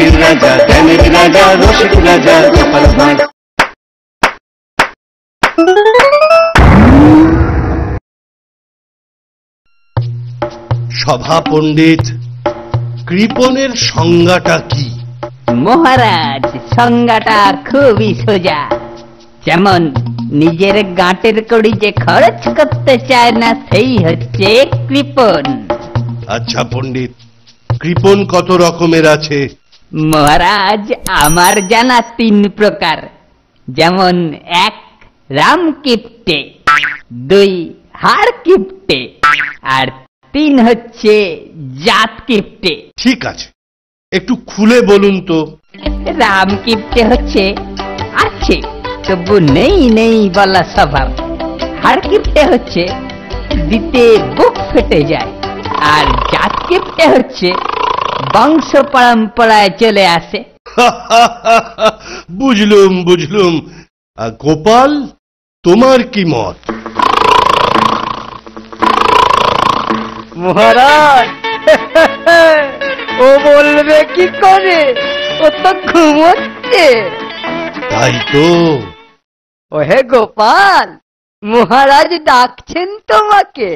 বুদ্ধির রাজা, জ্ঞানের রাজা, রসিক রাজা গোপাল ভাঁড়। সভা পণ্ডিত, কৃপণের সংজ্ঞাটা কি? মহারাজ, সংজ্ঞাটা খুবই সোজা। যেমন নিজের গাঁটের কড়ি যে খরচ করতে চায় না, সেই হচ্ছে কৃপণ। আচ্ছা পণ্ডিত, কৃপণ কত রকমের আছে? মহারাজ, আমার জানা 3 প্রকার। যেমন 1 রামকিপ্টে, 2 হাড় কিপ্টে, আর 3 হচ্ছে জাত কিপ্টে। ঠিক আছে, একটু খুলে বলুন তো। রামকিপ্টে হচ্ছে আছে তবু নেই নেই বলা স্বভাব। হাড় কিপ্টে হচ্ছে দিতে বুক ফেটে যায়। আর জাত কিপ্টে হচ্ছে বংশ পরম্পরায় চলে আসে। বুঝলুম বুঝলুম। গোপাল, তোমার কি মত? মহারাজ, ও বলবে কি করে? ও তো ঘুমোচ্ছে। তাই তো। ওহে গোপাল, মহারাজ ডাকছেন তোমাকে।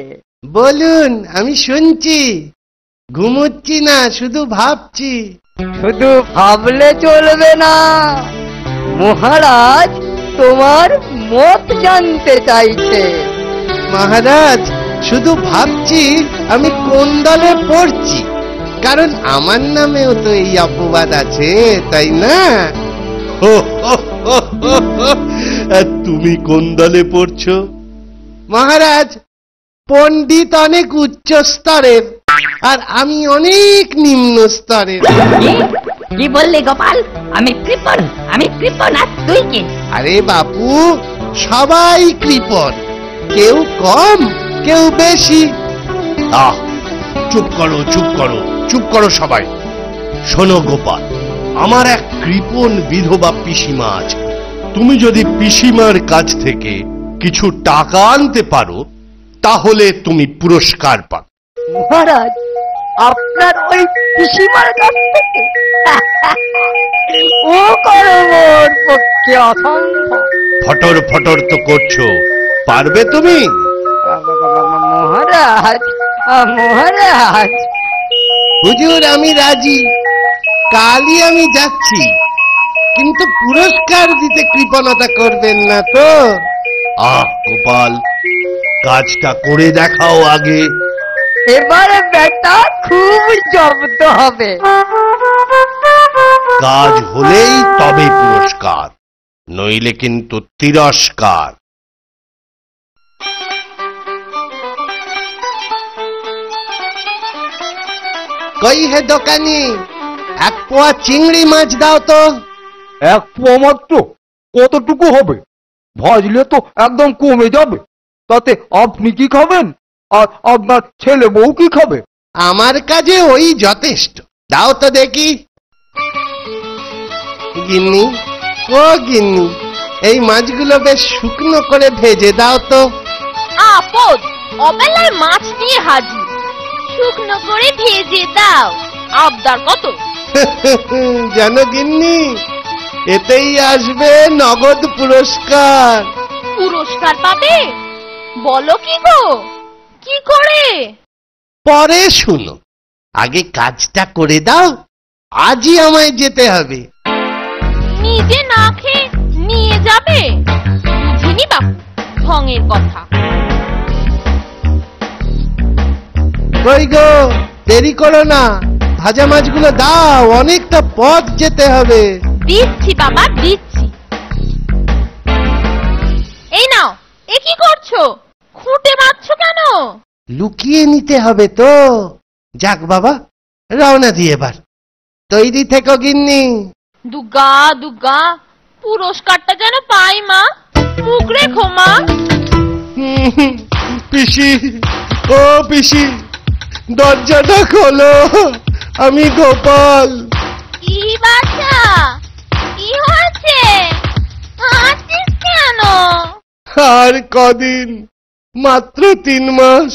বলুন, আমি শুনছি। ঘুমোচ্ছি না, শুধু ভাবছি। শুধু ভাবলে চলবে না, মহারাজ তোমার মত জানতে চাইছে। মহারাজ, শুধু ভাবছি আমি কোন দলে পড়ছি, কারণ আমার নামেও তো এই অপবাদ আছে, তাই না? তুমি কোন দলে পড়ছো? মহারাজ, পণ্ডিত অনেক উচ্চ স্তরের আর আমি অনেক নিম্ন স্তরের। কি বললি গোপাল? আমি কৃপণ, আমি কৃপণ, আর তুই কি? আরে বাপু, সবাই কৃপণ, কেউ কম কেউ বেশি। চুপ করো চুপ করো চুপ করো সবাই। শোনো গোপাল, আমার এক কৃপণ বিধবা পিসিমা আছে। তুমি যদি পিসিমার কাছ থেকে কিছু টাকা আনতে পারো, তাহলে তুমি পুরস্কার পাবে। মহারাজ, আপনার ওই পিসিমার কাছ থেকে? ও করবার পক্ষে অসম্ভব। ফটর ফটর তো করছো, পারবে তুমি? মহারাজ, মহারাজ। হুজুর, আমি রাজি, কালই আমি যাচ্ছি, কিন্তু পুরস্কার দিতে কৃপণতা করবেন না তো? গোপাল, কাজটা করে দেখাও আগে। এবারে বেটা খুব জব্দ হবে। কাজ হলেই তবে পুরস্কার, নইলে কিন্তু তিরস্কার। কই হে দোকানি, 1 পোয়া চিংড়ি মাছ দাও তো। 1 পোয়া মাত্র? কতটুকু হবে? ভাজলে তো একদম কমে যাবে। তাতে আপনি কি খাবেন, আর আপনার ছেলে বউ কি খাবে? আমার কাজে ওই যথেষ্ট, দাও তো দেখি। গিন্নি, ও গিন্নি, এই মাছগুলো বেশ শুকনো করে ভেজে দাও তো। আপদ, অবেলায় মাছ নিয়ে হাজির, শুকনো করে ভেজে দাও। আবদার কত? জানো গিন্নি, এতেই আসবে নগদ পুরস্কার। পুরস্কার পাবে? বলো কি গো, কি করে? পরে শুনো, আগে কাজটা করে দাও, আজই আমায় যেতে হবে। নিজে না খেয়ে নিয়ে যাবে? বুঝিনি বাপু ঢঙের কথা। কই গো, দেরি করো না, ভাজা মাছগুলো দাও, অনেকটা পথ যেতে হবে। দিচ্ছি বাবা, দিচ্ছি। এই নাও। এ কি করছো? খুঁটে মারছো কেন? লুকিয়ে নিতে হবে তো। যাক বাবা, রওনা দিয়ে এবার। তৈরি থেকো গিন্নি। দুগা দুগা, পুরস্কারটা যেন পাই মা। মুখ রেখো মা। পিসি, ও পিসি, দরজাটা খোলো, আমি গোপাল। কি বাচ্চা, কি হয়েছে? হাসিস কেন? আর কদিন, মাত্র 3 মাস,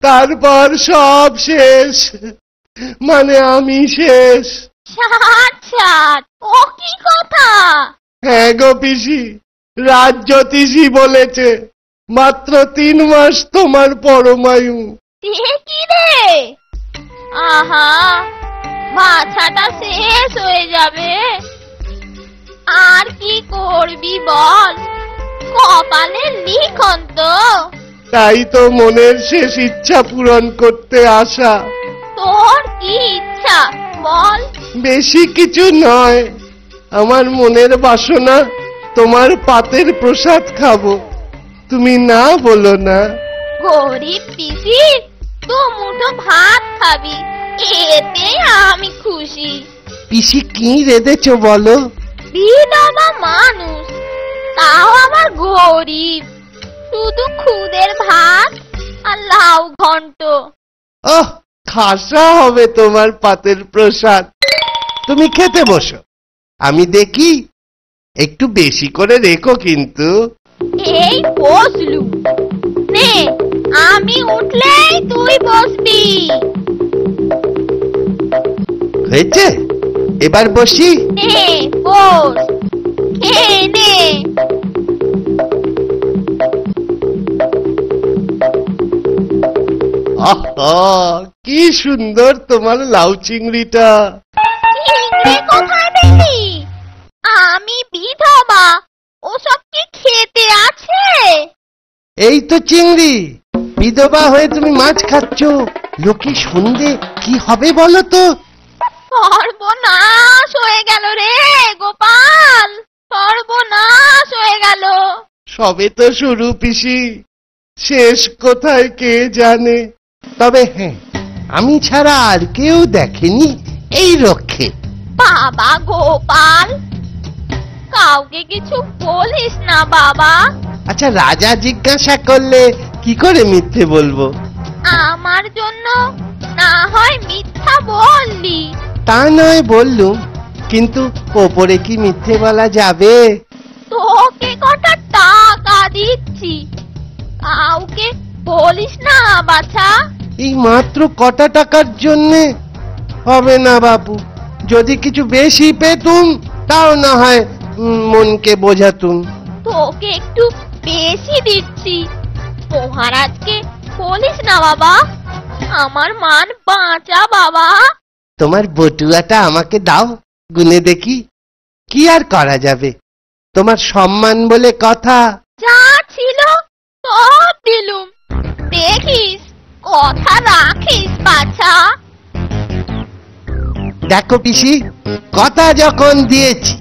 তারপর সব শেষ, মানে আমি শেষ। ছাড় ছাড়, ও কি কথা? হ্যাঁ গো পিসি, রাজ জ্যোতিষী বলেছে মাত্র 3 মাস তোমার পরমায়ু। সে কি রে? আহা, বাছাটা শেষ হয়ে যাবে। আর কি করবি বল, কপালে লিখন তো। তাই তো মনের শেষ ইচ্ছা পূরণ করতে আসা। তোর কি ইচ্ছা বল? বেশি কিছু নয়, আমার মনের বাসনা তোমার পাতের প্রসাদ খাবো। তুমি না বলো না। গরিব পিসি, তো মুঠো ভাত খাবি, এতে আমি খুশি। পিসি কি রেঁধেছো বলো? বিধবা মানুষ, তাও আমার গরিব, শুধু খুদের ভাত আর লাউ ঘন্ট। ওহ, খাসা হবে তোমার পাতের প্রসাদ। তুমি খেতে বসো, আমি দেখি, একটু বেশি করে রেখো কিন্তু। এই বসলু, নে আমি উঠলেই তুই বসবি। হয়েছে, এবার বসি। নে বস, খেয়ে নে। আহা, কি সুন্দর তোমার লাউ চিংড়িটা। চিংড়ি কোথায় পেলি? আমি বিধবা, ওসব কি খেতে আছে? এই তো চিংড়ি, বিধবা হয়ে তুমি মাছ খাচ্ছ, লোকে শুনলে কি হবে বলো তো? সর্বনাশ হয়ে গেল রে গোপাল, সর্বনাশ হয়ে গেল। সবে তো শুরু পিসি, শেষ কোথায় কে জানে। তবে হ্যাঁ, আমি ছাড়া আর কেউ দেখেনি এই রক্ষে। বাবা গোপাল, কাউকে কিছু বলিস না বাবা। আচ্ছা, রাজা জিজ্ঞাসা করলে কি করে মিথ্যে বলবো? আমার জন্য না হয় মিথ্যা বললি। তা নয় বললুম, কিন্তু ওপরে কি মিথ্যে বলা যাবে? তোকে কটা টাকা দিচ্ছি, কাউকে বলিস না বাছা। এই মাত্র কটা টাকার জন্যে হবে না বাপু। যদি কিছু বেশি পেতুম তাও না হয় মনকে বোঝাতুম। তোকে একটু বেশি দিচ্ছি, মহারাজকে বলিস না বাবা, আমার মান বাঁচা বাবা। তোমার বটুয়াটা আমাকে দাও, গুনে দেখি। কি আর করা যাবে, তোমার সম্মান বলে কথা। যা ছিল সব দিলুম, দেখিস কথা রাখিস বাছা। দেখো পিসি, কথা যখন দিয়েছি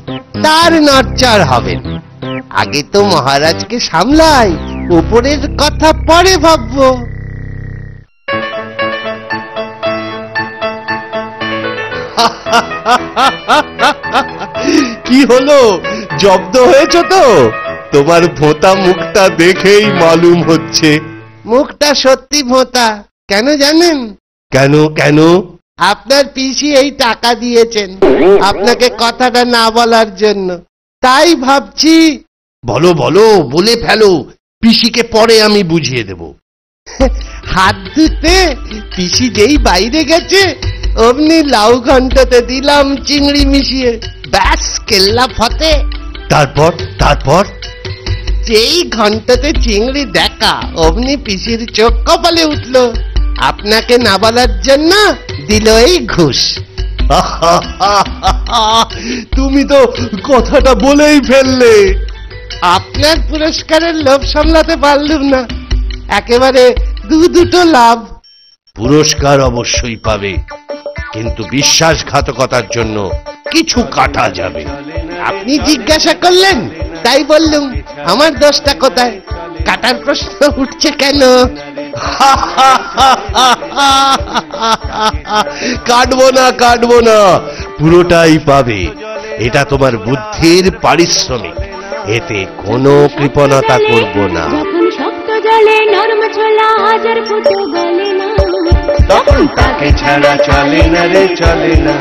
তার নড়চড় হবে না। আগে তো মহারাজকে সামলাই, উপরের কথা পরে ভাববো। কি হলো, জব্দ হয়েছ তো? তোমার ভোঁতা মুখটা দেখেই মালুম হচ্ছে। মুখটা সত্যি ভোঁতা, কেন জানেন? কেন কেন? আপনার পিসি এই টাকা দিয়েছেন আপনাকে কথাটা না বলার জন্য, তাই ভাবছি। বলো বলো, বলে ফেলো, পিসিকে পরে আমি বুঝিয়ে দেব। হাত ধুতে পিসি যেই বাইরে গেছে, অমনি লাউ ঘন্টাতে দিলাম চিংড়ি মিশিয়ে, ব্যাস কেল্লা ফতে। তারপর তারপর যেই ঘন্টাতে চিংড়ি দেখা, অমনি পিসির চোখ কপালে উঠলো। আপনাকে না বলার জন্য দিল এই ঘুষ। তুমি তো কথাটা বলেই ফেললে। আপনার পুরস্কারের লোভ সামলাতে পারলুম না, একেবারে দুটো লাভ। পুরস্কার অবশ্যই পাবে, কিন্তু বিশ্বাসঘাতকতার জন্য কিছু কাটা যাবে। আপনি জিজ্ঞাসা করলেন তাই বললুম, আমার দোষটা কোথায়? কাটার প্রশ্ন উঠছে কেন? কাটবো না, পুরোটাই পাবে। এটা তোমার বুদ্ধির পারিশ্রমিক, এতে কোনো কৃপণতা করব না। যখন শক্ত জলে নরম ছোলা হাজার ফুটো গলে না, তখন তাকে ছাড়া চলে না রে, চলে না।